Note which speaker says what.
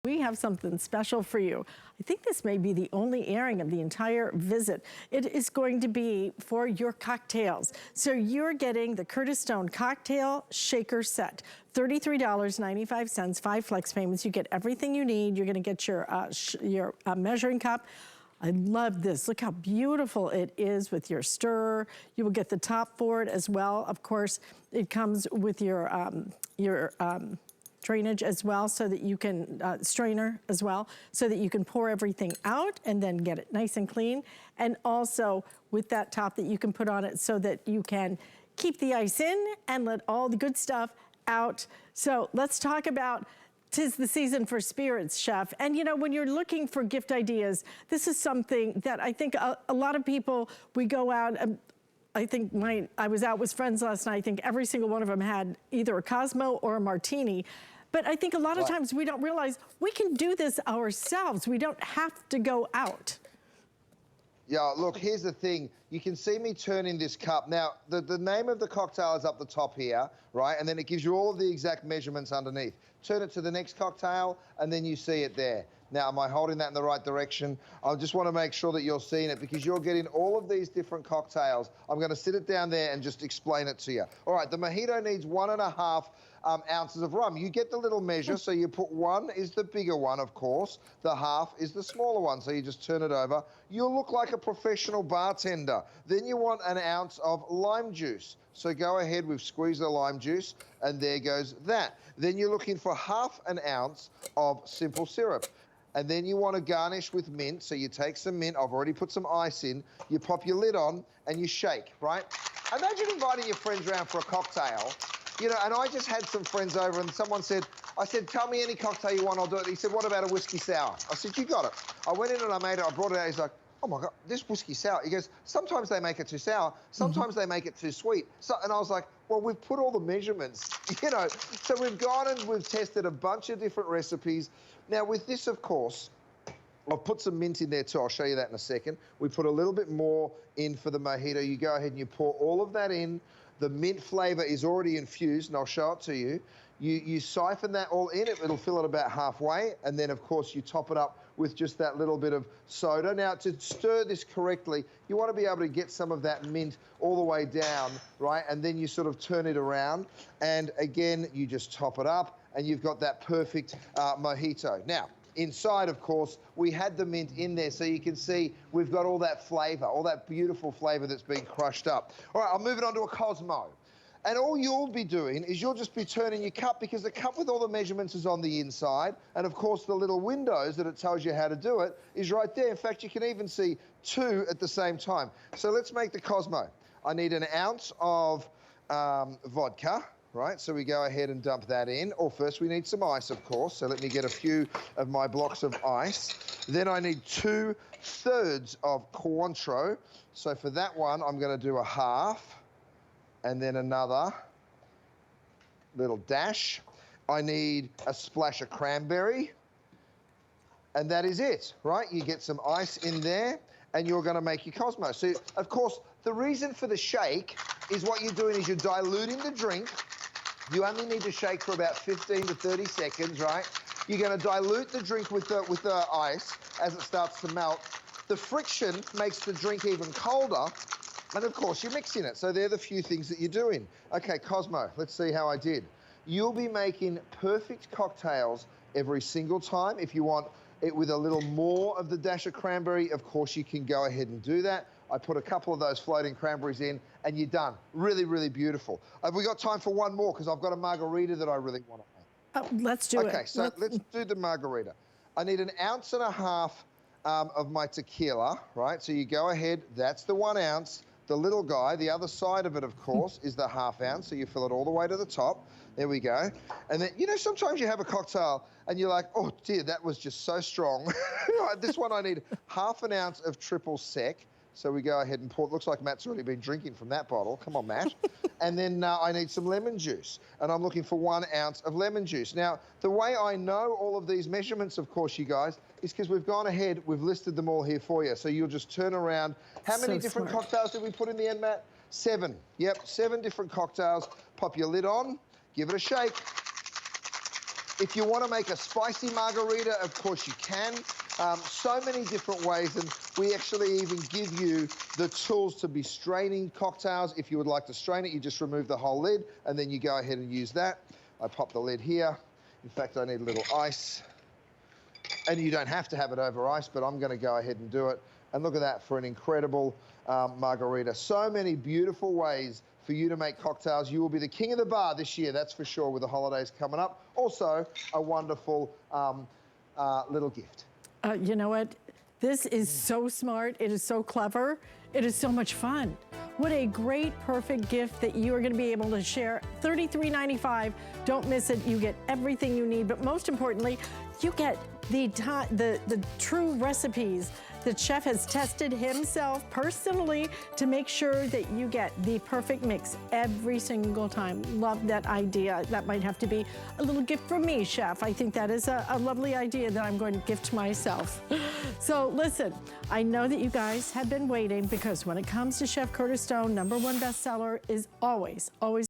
Speaker 1: We have something special for you. I think this may be the only airing of the entire visit. It is going to be for your cocktails. So you're getting the Curtis Stone Cocktail Shaker Set. $33.95, 5 flex payments. You get everything you need. You're gonna get your measuring cup. I love this. Look how beautiful it is with your stirrer. You will get the top for it as well. Of course, it comes with your drainage as well, so that you can, strainer as well, so that you can pour everything out and then get it nice and clean. And also with that top that you can put on it so that you can keep the ice in and let all the good stuff out. So let's talk about 'tis the season for spirits, Chef. And you know, when you're looking for gift ideas, this is something that I think a lot of people, we go out, I think I was out with friends last night. I think every single one of them had either a Cosmo or a martini. But I think a lot of times we don't realize we can do this ourselves. We don't have to go out.
Speaker 2: Yeah, look, here's the thing. You can see me turning this cup. Now, the name of the cocktail is up the top here, right? And then it gives you all of the exact measurements underneath. Turn it to the next cocktail, and then you see it there. Now, am I holding that in the right direction? I just want to make sure that you're seeing it because you're getting all of these different cocktails. I'm going to sit it down there and just explain it to you. All right, the Mojito needs 1.5 ounces of rum. You get the little measure, so you put 1 is the bigger one, of course. The half is the smaller one, so you just turn it over. You'll look like a professional bartender. Then you want 1 ounce of lime juice. So go ahead, we've squeezed the lime juice, and there goes that. Then you're looking for 1/2 ounce of simple syrup. And then you want to garnish with mint, so you take some mint, I've already put some ice in, you pop your lid on, and you shake, right? Imagine inviting your friends around for a cocktail, you know, and I just had some friends over and someone said, I said, tell me any cocktail you want, I'll do it. He said, what about a whiskey sour? I said, you got it. I went in and I made it, I brought it out, he's like, oh my God, this whiskey sour. He goes, sometimes they make it too sour, sometimes they make it too sweet. So, and I was like, well, we've put all the measurements, you know. So we've gone and we've tested a bunch of different recipes. Now with this, of course, I've put some mint in there too. I'll show you that in a second. We put a little bit more in for the Mojito. You go ahead and you pour all of that in. The mint flavor is already infused, and I'll show it to you. You siphon that all in, it'll fill it about halfway, and then of course you top it up with just that little bit of soda. Now to stir this correctly, you want to be able to get some of that mint all the way down, right? And then you sort of turn it around, and again, you just top it up, and you've got that perfect Mojito. Now, inside, of course, we had the mint in there, so you can see we've got all that flavor, all that beautiful flavor that's been crushed up. All right, I'll move it on to a Cosmo. And all you'll be doing is you'll just be turning your cup, because the cup with all the measurements is on the inside. And of course, the little windows that it tells you how to do it is right there. In fact, you can even see 2 at the same time. So let's make the Cosmo. I need 1 ounce of vodka, right? So we go ahead and dump that in. Or first we need some ice, of course. So let me get a few of my blocks of ice. Then I need 2/3 of Cointreau. So for that one, I'm gonna do 1/2. And then another little dash. I need a splash of cranberry. And that is it, right? You get some ice in there, and you're gonna make your Cosmo. So, of course, the reason for the shake is what you're doing is you're diluting the drink. You only need to shake for about 15 to 30 seconds, right? You're gonna dilute the drink with the ice as it starts to melt. The friction makes the drink even colder. And of course, you're mixing it. So they're the few things that you're doing. Okay, Cosmo, let's see how I did. You'll be making perfect cocktails every single time. If you want it with a little more of the dash of cranberry, of course, you can go ahead and do that. I put a couple of those floating cranberries in, and you're done. Really, really beautiful. Have we got time for one more? Because I've got a margarita that I really want to make.
Speaker 1: Let's do it.
Speaker 2: Okay, so let's do the margarita. I need 1.5 ounces of my tequila, right? So you go ahead, that's the 1 ounce. The little guy, the other side of it, of course, is the 1/2 ounce, so you fill it all the way to the top. There we go. And then, you know, sometimes you have a cocktail and you're like, oh dear, that was just so strong. This one I need 1/2 ounce of triple sec. So we go ahead and pour. It looks like Matt's already been drinking from that bottle. Come on, Matt. And then I need some lemon juice. And I'm looking for 1 ounce of lemon juice. Now, the way I know all of these measurements, of course, you guys, is because we've gone ahead, we've listed them all here for you. So you'll just turn around. How many different cocktails did we put in the end, Matt? 7. Yep, 7 different cocktails. Pop your lid on, give it a shake. If you want to make a spicy margarita, of course you can. So many different ways, and we actually even give you the tools to be straining cocktails. If you would like to strain it, you just remove the whole lid, and then you go ahead and use that. I pop the lid here. In fact, I need a little ice. And you don't have to have it over ice, but I'm going to go ahead and do it. And look at that for an incredible margarita. So many beautiful ways for you to make cocktails. You will be the king of the bar this year, that's for sure, with the holidays coming up. Also, a wonderful little gift.
Speaker 1: You know what? This is so smart. It is so clever. It is so much fun. What a great, perfect gift that you are going to be able to share. $33.95. Don't miss it. You get everything you need, but most importantly, you get the true recipes that chef has tested himself personally to make sure that you get the perfect mix every single time. Love that idea. That might have to be a little gift from me, chef. I think that is a lovely idea that I'm going to gift to myself. So listen, I know that you guys have been waiting, because when it comes to Chef Curtis Stone, #1 bestseller is always